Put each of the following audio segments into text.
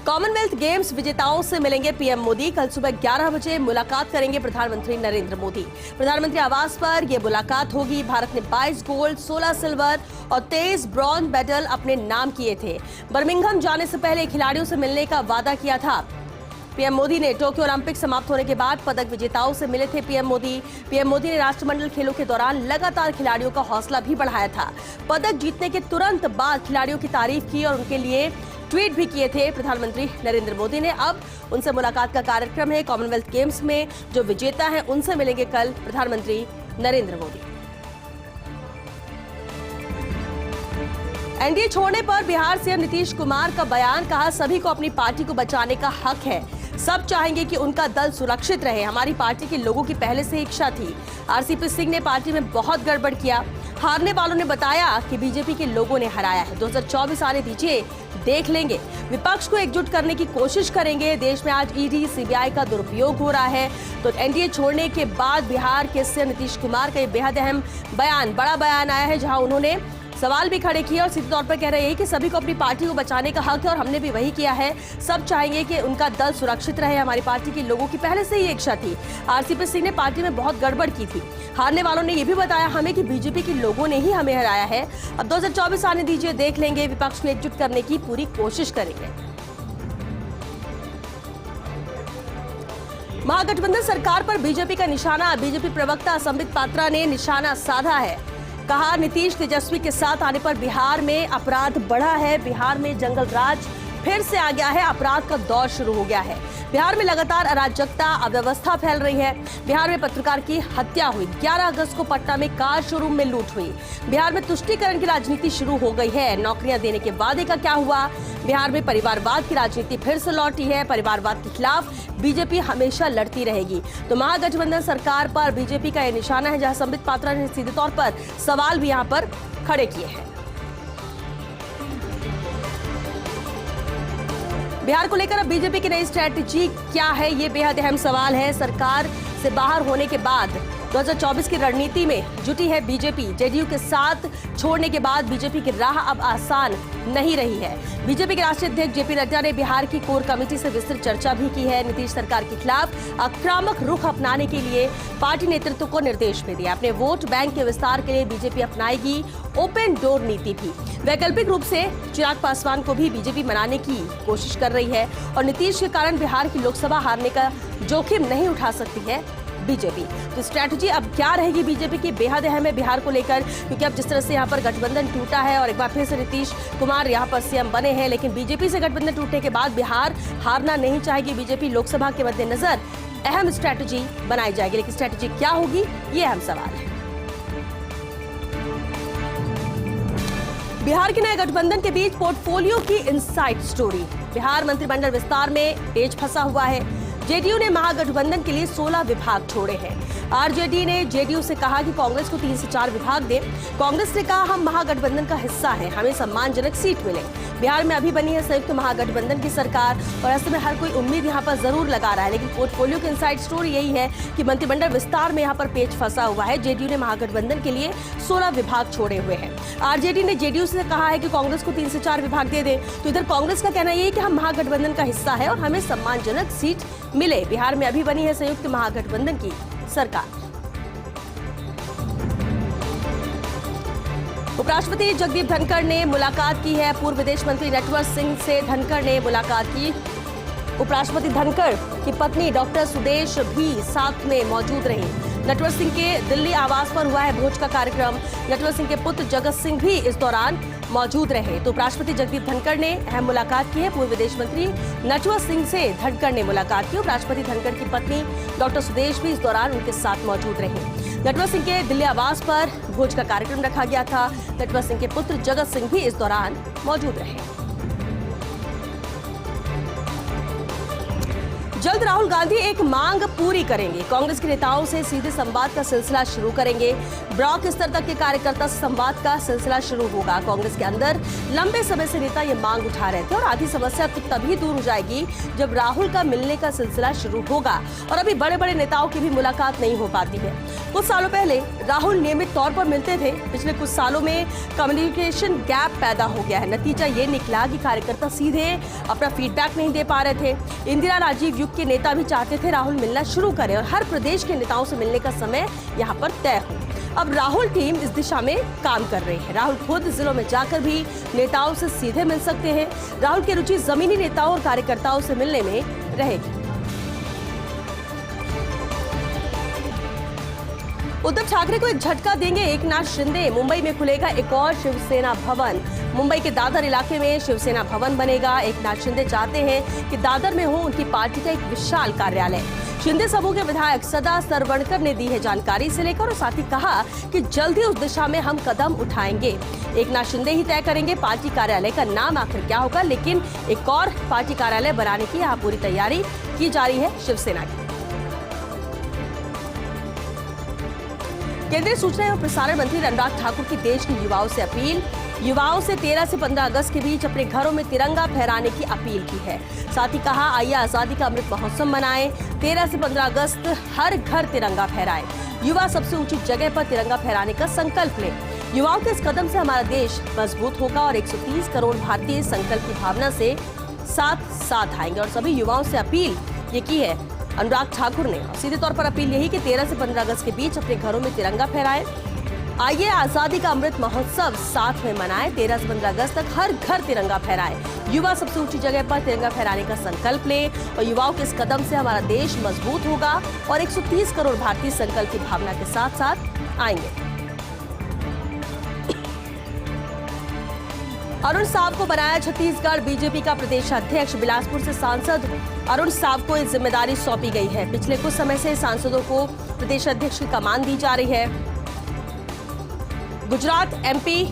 Commonwealth games विजेताओं से मिलेंगे पीएम मोदी। कल सुबह 11 बजे मुलाकात करेंगे प्रधानमंत्री नरेंद्र मोदी। प्रधानमंत्री आवास पर यह मुलाकात होगी। भारत ने 22 गोल्ड, 16 सिल्वर और 23 ब्रॉन्ज मेडल अपने नाम किए थे। बर्मिंघम जाने से पहले खिलाड़ियों से मिलने का वादा किया था। पीएम मोदी ने टोक्यो ओलंपिक समाप्त होने के बाद पदक विजेताओं से मिले थे। पीएम मोदी ने राष्ट्रमंडल खेलों के दौरान लगातार खिलाड़ियों का हौसला भी बढ़ाया था। पदक जीतने के तुरंत बाद खिलाड़ियों की तारीफ की और उनके लिए ट्वीट भी किए थे प्रधानमंत्री नरेंद्र मोदी ने। अब उनसे मुलाकात का कार्यक्रम है। कॉमनवेल्थ गेम्स में जो विजेता हैं उनसे मिलेंगे कल प्रधानमंत्री नरेंद्र मोदी। एनडीए छोड़ने पर बिहार सीएम नीतीश कुमार का बयान, कहा सभी को अपनी पार्टी को बचाने का हक है। सब चाहेंगे कि उनका दल सुरक्षित रहे। हमारी पार्टी के लोगों की पहले से इच्छा थी। आरसीपी सिंह ने पार्टी में बहुत गड़बड़ किया। हारने वालों ने बताया कि बीजेपी के लोगों ने हराया है। 2024 आने दीजिए, देख लेंगे। विपक्ष को एकजुट करने की कोशिश करेंगे। देश में आज ईडी, सीबीआई का दुरुपयोग हो रहा है। तो एनडीए छोड़ने के बाद बिहार के सीएम नीतीश कुमार का ये बेहद अहम बयान, बड़ा बयान आया है, जहां उन्होंने सवाल भी खड़े किए और सीधे तौर पर कह रहे हैं कि सभी को अपनी पार्टी को बचाने का हक है और हमने भी वही किया है। सब चाहेंगे कि उनका दल सुरक्षित रहे। हमारी पार्टी के लोगों की पहले से ही इच्छा थी। आरसीपी सिंह ने पार्टी में बहुत गड़बड़ की थी। हारने वालों ने यह भी बताया हमें कि बीजेपी के लोगों ने ही हमें हराया है। अब 2024 आने दीजिए, देख लेंगे। विपक्ष को एकजुट करने की पूरी कोशिश करेंगे। महागठबंधन सरकार पर बीजेपी का निशाना। बीजेपी प्रवक्ता संबित पात्रा ने निशाना साधा है। कहा नीतीश तेजस्वी के साथ आने पर बिहार में अपराध बढ़ा है। बिहार में जंगल राज फिर से आ गया है। अपराध का दौर शुरू हो गया है। बिहार में लगातार अराजकता, अव्यवस्था फैल रही है। बिहार में पत्रकार की हत्या हुई। 11 अगस्त को पटना में कार शोरूम में लूट हुई। बिहार में तुष्टीकरण की राजनीति शुरू हो गई है। नौकरियां देने के वादे का क्या हुआ? बिहार में परिवारवाद की राजनीति फिर से लौटी है। परिवारवाद के खिलाफ बीजेपी हमेशा लड़ती रहेगी। तो महागठबंधन सरकार पर बीजेपी का यह निशाना है, जहां संबित पात्रा ने सीधे तौर पर सवाल भी यहां पर खड़े किए हैं। बिहार को लेकर अब बीजेपी की नई स्ट्रैटेजी क्या है, ये बेहद अहम सवाल है। सरकार से बाहर होने के बाद 2024 की रणनीति में जुटी है बीजेपी। जेडीयू के साथ छोड़ने के बाद बीजेपी की राह अब आसान नहीं रही है। बीजेपी के राष्ट्रीय अध्यक्ष जेपी नड्डा ने बिहार की कोर कमेटी से विस्तृत चर्चा भी की है। नीतीश सरकार के खिलाफ आक्रामक रुख अपनाने के लिए पार्टी नेतृत्व को निर्देश भी दिया। अपने वोट बैंक के विस्तार के लिए बीजेपी अपनाएगी ओपन डोर नीति भी। वैकल्पिक रूप से चिराग पासवान को भी बीजेपी मनाने की कोशिश कर रही है और नीतीश के कारण बिहार की लोकसभा हारने का जोखिम नहीं उठा सकती है बीजेपी। तो स्ट्रैटेजी अब क्या रहेगी बीजेपी की, बेहद अहम है बिहार को लेकर, क्योंकि अब जिस तरह से यहाँ पर गठबंधन टूटा है और एक बार फिर से नीतीश कुमार यहाँ पर सीएम बने हैं, लेकिन बीजेपी से गठबंधन टूटने के बाद बिहार हारना नहीं चाहेगी बीजेपी। लोकसभा के मद्देनजर अहम स्ट्रैटेजी बनाई जाएगी, लेकिन स्ट्रैटेजी क्या होगी, ये अहम सवाल है। बिहार के नए गठबंधन के बीच पोर्टफोलियो की इनसाइड स्टोरी। बिहार मंत्रिमंडल विस्तार में पेच फंसा हुआ है। जेडीयू ने महागठबंधन के लिए 16 विभाग छोड़े हैं। आरजेडी ने जेडीयू से कहा कि कांग्रेस को 3 से 4 विभाग दे। कांग्रेस ने कहा हम महागठबंधन का हिस्सा हैं, हमें सम्मानजनक सीट मिले। बिहार में अभी बनी है संयुक्त महागठबंधन की सरकार और ऐसे में हर कोई उम्मीद यहाँ पर जरूर लगा रहा है, लेकिन पोर्टफोलियो की इनसाइड स्टोरी यही है कि मंत्रिमंडल विस्तार में यहाँ पर पेच फंसा हुआ है। जेडीयू ने महागठबंधन के लिए 16 विभाग छोड़े हुए हैं। आरजेडी ने जेडीयू से कहा है कि कांग्रेस को 3 से 4 विभाग दे दे। तो इधर कांग्रेस का कहना यह है कि हम महागठबंधन का हिस्सा है और हमें सम्मानजनक सीट मिले। बिहार में अभी बनी है संयुक्त महागठबंधन की सरकार। उपराष्ट्रपति जगदीप धनखड़ ने मुलाकात की है। पूर्व विदेश मंत्री नटवर सिंह से धनखड़ ने मुलाकात की। उपराष्ट्रपति धनखड़ की पत्नी डॉक्टर सुदेश भी साथ में मौजूद रही। नटवर सिंह के दिल्ली आवास पर हुआ है भोज का कार्यक्रम। नटवर सिंह के पुत्र जगत सिंह भी इस दौरान मौजूद रहे। तो उपराष्ट्रपति जगदीप धनखड़ ने अहम मुलाकात की है। पूर्व विदेश मंत्री नटवर सिंह से धनखड़ ने मुलाकात की। उपराष्ट्रपति धनखड़ की पत्नी डॉक्टर सुदेश भी इस दौरान उनके साथ मौजूद रहे। नटवर सिंह के दिल्ली आवास पर भोज का कार्यक्रम रखा गया था। नटवर सिंह के पुत्र जगत सिंह भी इस दौरान मौजूद रहे। जल्द जल्द राहुल गांधी एक मांग पूरी करेंगे। कांग्रेस के नेताओं से सीधे संवाद का सिलसिला शुरू करेंगे। ब्लॉक स्तर तक के कार्यकर्ता से संवाद का सिलसिला शुरू होगा। कांग्रेस के अंदर लंबे समय से नेता ये मांग उठा रहे थे और आधी समस्या तो तभी दूर हो जाएगी जब राहुल का मिलने का सिलसिला शुरू होगा। और अभी बड़े बड़े नेताओं की भी मुलाकात नहीं हो पाती है। कुछ सालों पहले राहुल नियमित तौर पर मिलते थे। पिछले कुछ सालों में कम्युनिकेशन गैप पैदा हो गया है। नतीजा ये निकला कि कार्यकर्ता सीधे अपना फीडबैक नहीं दे पा रहे थे। इंदिरा राजीव युग के नेता भी चाहते थे राहुल मिलना शुरू करें और हर प्रदेश के नेताओं से मिलने का समय यहां पर तय हो। अब राहुल टीम इस दिशा में काम कर रही है। राहुल खुद जिलों में जाकर भी नेताओं से सीधे मिल सकते हैं। राहुल की रुचि जमीनी नेताओं और कार्यकर्ताओं से मिलने में रहेगी। उद्धव ठाकरे को एक झटका देंगे एकनाथ शिंदे। मुंबई में खुलेगा एक और शिवसेना भवन। मुंबई के दादर इलाके में शिवसेना भवन बनेगा। एकनाथ शिंदे चाहते हैं कि दादर में हो उनकी पार्टी का एक विशाल कार्यालय। शिंदे समूह के विधायक सदा सरवणकर ने दी है जानकारी से लेकर और साथ ही कहा कि जल्द ही उस दिशा में हम कदम उठाएंगे। एकनाथ शिंदे ही तय करेंगे पार्टी कार्यालय का नाम आखिर क्या होगा, लेकिन एक और पार्टी कार्यालय बनाने की यहाँ पूरी तैयारी की जा रही है शिवसेना की। केंद्रीय सूचना एवं प्रसारण मंत्री अनुराग ठाकुर की देश के युवाओं से अपील। युवाओं से 13 से 15 अगस्त के बीच अपने घरों में तिरंगा फहराने की अपील की है। साथ ही कहा आइए आजादी का अमृत महोत्सव मनाएं। 13 से 15 अगस्त हर घर तिरंगा फहराएं। युवा सबसे ऊंची जगह पर तिरंगा फहराने का संकल्प लें। युवाओं के इस कदम से हमारा देश मजबूत होगा और 130 करोड़ भारतीय संकल्प की भावना से साथ आएंगे। और सभी युवाओं से अपील ये की है अनुराग ठाकुर ने। सीधे तौर पर अपील यही कि 13 से 15 अगस्त के बीच अपने घरों में तिरंगा फहराएं। आइए आजादी का अमृत महोत्सव साथ में मनाएं। 13 से 15 अगस्त तक हर घर तिरंगा फहराएं। युवा सबसे ऊंची जगह पर तिरंगा फहराने का संकल्प लें और युवाओं के इस कदम से हमारा देश मजबूत होगा और 130 करोड़ भारतीय संकल्प की भावना के साथ साथ आएंगे। अरुण साव को बनाया छत्तीसगढ़ बीजेपी का प्रदेश अध्यक्ष। बिलासपुर से सांसद अरुण साव को ये जिम्मेदारी सौंपी गई है। पिछले कुछ समय से सांसदों को प्रदेश अध्यक्ष की कमान दी जा रही है। गुजरात, एमपी,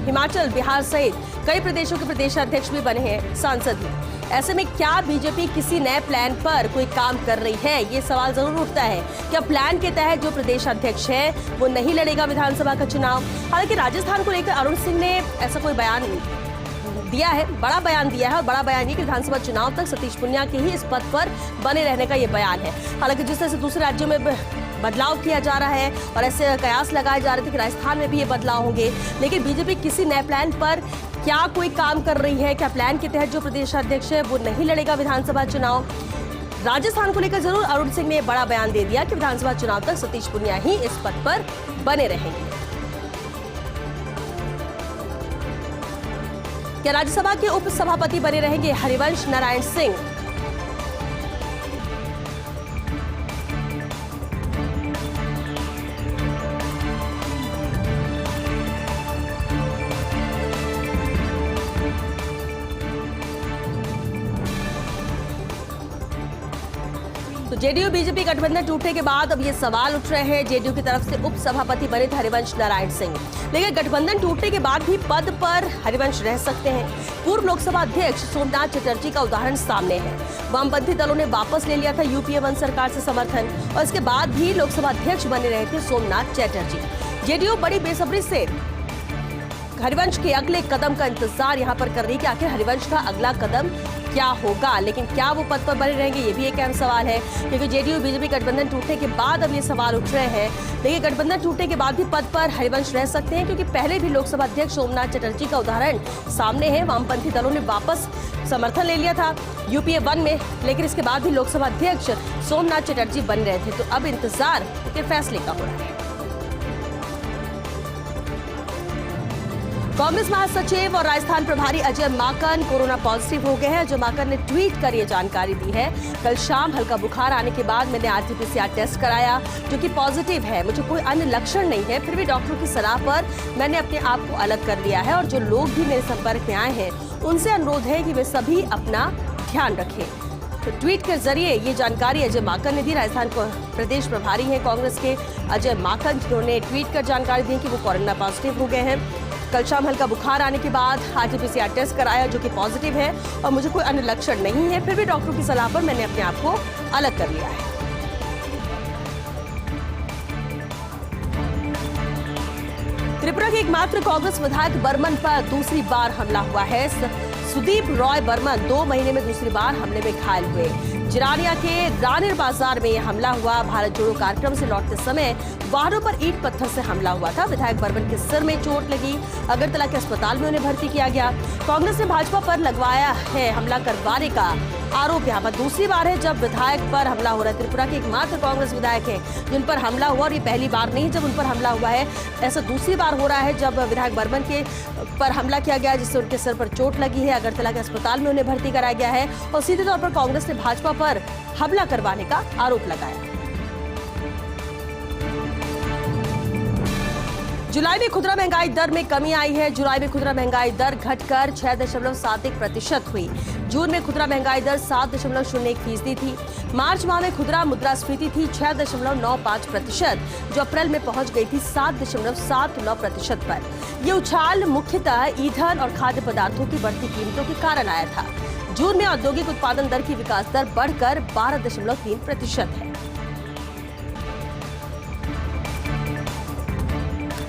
हिमाचल, बिहार सहित कई प्रदेशों के प्रदेश अध्यक्ष भी बने हैं सांसद भी। ऐसे में क्या बीजेपी किसी नए प्लान पर कोई काम कर रही है, ये सवाल जरूर उठता है। क्या प्लान के तहत जो प्रदेश अध्यक्ष है वो नहीं लड़ेगा विधानसभा का चुनाव? हालांकि राजस्थान को लेकर अरुण सिंह ने ऐसा कोई बयान दिया है, बड़ा बयान दिया है और बड़ा बयान ये कि विधानसभा चुनाव तक सतीश पुनिया के ही इस पद पर बने रहने का ये बयान है। हालांकि जिस तरह से दूसरे राज्यों में बदलाव किया जा रहा है और ऐसे कयास लगाए जा रहे थे कि राजस्थान में भी ये बदलाव होंगे, लेकिन बीजेपी किसी नए प्लान पर क्या कोई काम कर रही है? क्या प्लान के तहत जो प्रदेश अध्यक्ष है वो नहीं लड़ेगा विधानसभा चुनाव? राजस्थान को लेकर जरूर अरुण सिंह ने बड़ा बयान दे दिया कि विधानसभा चुनाव तक सतीश पुनिया ही इस पद पर बने रहेंगे। क्या राज्यसभा के उप सभापति बने रहेंगे हरिवंश नारायण सिंह? तो जेडीयू बीजेपी गठबंधन टूटने के बाद अब ये सवाल उठ रहे हैं। जेडीयू की तरफ से उप सभापति बने थे हरिवंश नारायण सिंह, लेकिन गठबंधन टूटने के बाद भी पद पर हरिवंश रह सकते हैं। पूर्व लोकसभा अध्यक्ष सोमनाथ चटर्जी का उदाहरण सामने है। वामपंथी दलों ने वापस ले लिया था यूपीए 1 सरकार से समर्थन और इसके बाद भी लोकसभा अध्यक्ष बने रहे थे सोमनाथ चटर्जी। जेडीयू बड़ी बेसब्री से हरिवंश के अगले कदम का इंतजार यहाँ पर कर रही है कि आखिर हरिवंश का अगला कदम क्या होगा, लेकिन क्या वो पद पर बने रहेंगे ये भी एक अहम सवाल है। क्योंकि जेडीयू बीजेपी गठबंधन टूटने के बाद अब ये सवाल उठ रहे हैं। लेकिन गठबंधन टूटने के बाद भी पद पर हरिवंश रह सकते हैं, क्योंकि पहले भी लोकसभा अध्यक्ष सोमनाथ चटर्जी का उदाहरण सामने है। वामपंथी दलों ने वापस समर्थन ले लिया था यूपीए 1 में, लेकिन इसके बाद भी लोकसभा अध्यक्ष सोमनाथ चटर्जी बन रहे थे। तो अब इंतजार के फैसले का हो रहा है। कांग्रेस महासचिव और राजस्थान प्रभारी अजय माकन कोरोना पॉजिटिव हो गए हैं। अजय माकन ने ट्वीट कर ये जानकारी दी है। कल शाम हल्का बुखार आने के बाद मैंने आरटीपीसीआर टेस्ट कराया जो कि पॉजिटिव है। मुझे कोई अन्य लक्षण नहीं है, फिर भी डॉक्टरों की सलाह पर मैंने अपने आप को अलग कर लिया है और जो लोग भी मेरे संपर्क में आए हैं उनसे अनुरोध है कि वे सभी अपना ध्यान रखें। तो ट्वीट के जरिए ये जानकारी अजय माकन ने दी। राजस्थान को प्रदेश प्रभारी हैं कांग्रेस के अजय माकन, जिन्होंने ट्वीट कर जानकारी दी कि वो कोरोना पॉजिटिव हो गए हैं। कल शाम हल्का बुखार आने के बाद RT-PCR टेस्ट कराया जो कि पॉजिटिव है और मुझे कोई अन्य लक्षण नहीं है। फिर भी डॉक्टरों की सलाह पर मैंने अपने आप को अलग कर लिया है। त्रिपुरा के एकमात्र कांग्रेस विधायक बर्मन पर दूसरी बार हमला हुआ है। सुदीप रॉय बर्मन 2 महीने में दूसरी बार हमले में घायल हुए। जिरानिया के रानीर बाजार में यह हमला हुआ। भारत जोड़ो कार्यक्रम से लौटते समय वाहनों पर ईंट पत्थर से हमला हुआ था। विधायक बर्मन के सिर में चोट लगी। अगरतला के अस्पताल में उन्हें भर्ती किया गया। कांग्रेस ने भाजपा पर लगवाया है हमला करवाने का आरोप। यहाँ पर दूसरी बार है जब विधायक पर हमला हो रहा है। त्रिपुरा के एकमात्र कांग्रेस विधायक हैं जिन पर हमला हुआ और ये पहली बार नहीं जब उन पर हमला हुआ है। ऐसा दूसरी बार हो रहा है जब विधायक बर्मन के पर हमला किया गया जिससे उनके सिर पर चोट लगी है। अगरतला के अस्पताल में उन्हें भर्ती कराया गया है और सीधे तौर पर कांग्रेस ने भाजपा पर हमला करवाने का आरोप लगाया। जुलाई में खुदरा महंगाई दर में कमी आई है। जुलाई में खुदरा महंगाई दर घटकर 6.71% हुई। जून में खुदरा महंगाई दर 7.01% थी। मार्च माह में खुदरा मुद्रास्फीति थी 6.95%, जो अप्रैल में पहुंच गई थी 7.79% पर। ये उछाल मुख्यतः ईंधन और खाद्य पदार्थों की बढ़ती कीमतों के कारण आया था। जून में औद्योगिक उत्पादन दर की विकास दर बढ़कर 12.3% है।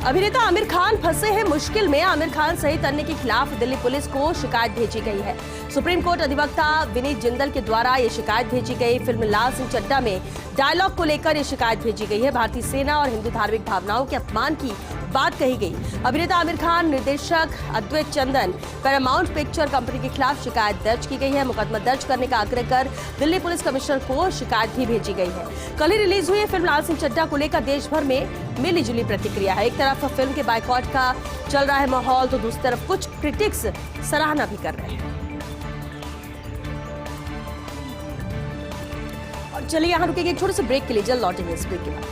अभिनेता आमिर खान फंसे हैं मुश्किल में। आमिर खान सहित अन्य के खिलाफ दिल्ली पुलिस को शिकायत भेजी गई है। सुप्रीम कोर्ट अधिवक्ता विनीत जिंदल के द्वारा ये शिकायत भेजी गई। फिल्म लाल सिंह चड्ढा में डायलॉग को लेकर ये शिकायत भेजी गई है। भारतीय सेना और हिंदू धार्मिक भावनाओं के अपमान की बात कही गई। अभिनेता आमिर खान, निर्देशक अद्वैत चंदन, पैरामाउंट पिक्चर कंपनी के खिलाफ शिकायत दर्ज की गई है। मुकदमा दर्ज करने का आग्रह कर दिल्ली पुलिस कमिश्नर को शिकायत भी भेजी गई है। कल ही रिलीज हुई फिल्म लाल सिंह चड्ढा को लेकर देश भर में मिली जुली प्रतिक्रिया है। एक तरफ फिल्म के बायकॉट का चल रहा है माहौल तो दूसरी तरफ कुछ क्रिटिक्स सराहना भी कर रहे हैं। और चलिए यहाँ रुकेंगे एक छोटे से ब्रेक के लिए, जल्द लौटेंगे इस ब्रेक के बाद।